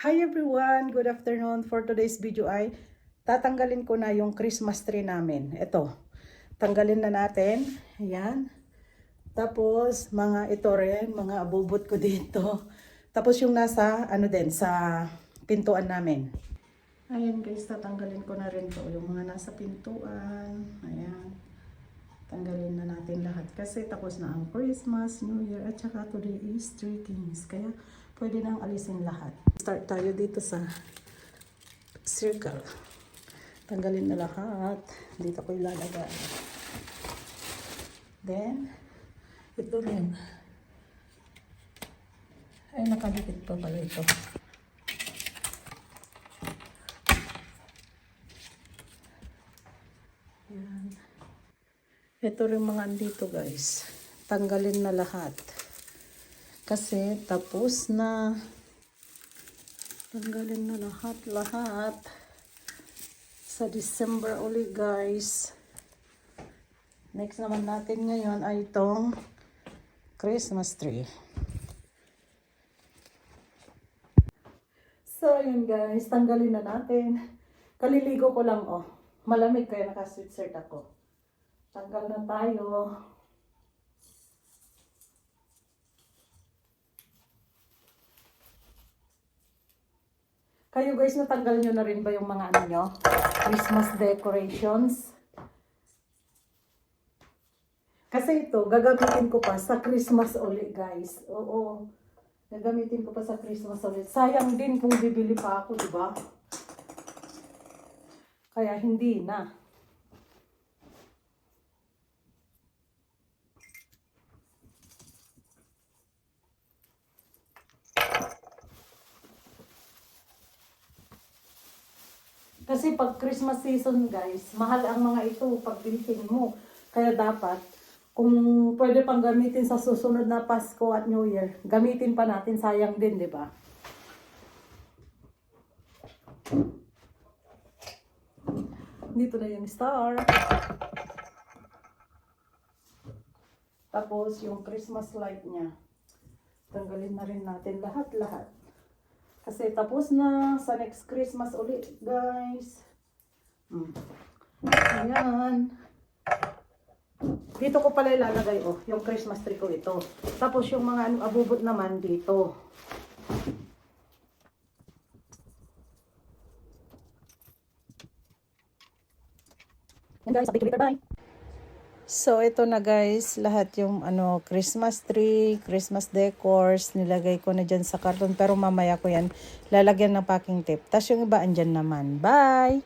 Hi everyone! Good afternoon. For today's video ay tatanggalin ko na yung Christmas tree namin. Ito, tanggalin na natin. Ayan. Tapos, ito rin, mga abubot ko dito. Tapos yung nasa, sa pintuan namin. Ayan guys, tatanggalin ko na rin to. Yung mga nasa pintuan. Ayan. Tanggalin na natin lahat. Kasi tapos na ang Christmas, New Year, at saka today is Three Kings. Kaya, pwede nang alisin lahat. Start tayo dito sa circle. Tanggalin na lahat. Dito ko ilalagay. Then, ito rin. Ay, nakadikit pa pala ito. Ayan. Ito rin mga andito guys. Tanggalin na lahat. Kasi tapos na. Tanggalin na lahat. Sa December ulit guys. Next naman natin ngayon ay itong Christmas tree. So yun guys, tanggalin na natin. Kaliligo ko lang oh. Malamig kaya naka-sweatshirt ako. Tanggal na tayo. Kayo guys, natanggal nyo na rin ba yung mga Christmas decorations? Kasi ito, gagamitin ko pa sa Christmas ulit guys. Oo, gagamitin ko pa sa Christmas ulit. Sayang din kung bibili pa ako, di ba? Kaya hindi na. Kasi pag Christmas season guys, mahal ang mga ito pag bilhin mo. Kaya dapat, kung pwede pang gamitin sa susunod na Pasko at New Year, gamitin pa natin, sayang din, di ba? Dito na yung star. Tapos yung Christmas light niya. Tanggalin na rin natin lahat-lahat. Kasi tapos na sa next Christmas ulit, guys. Ayan. Dito ko pala ilalagay, oh, yung Christmas tree ko ito. Tapos yung mga abubot naman dito. Yan guys, happy later, bye! So, ito na guys, lahat yung Christmas tree, Christmas decors, nilagay ko na dyan sa karton. Pero mamaya ko yan, lalagyan ng packing tape. Tapos yung iba andyan naman. Bye!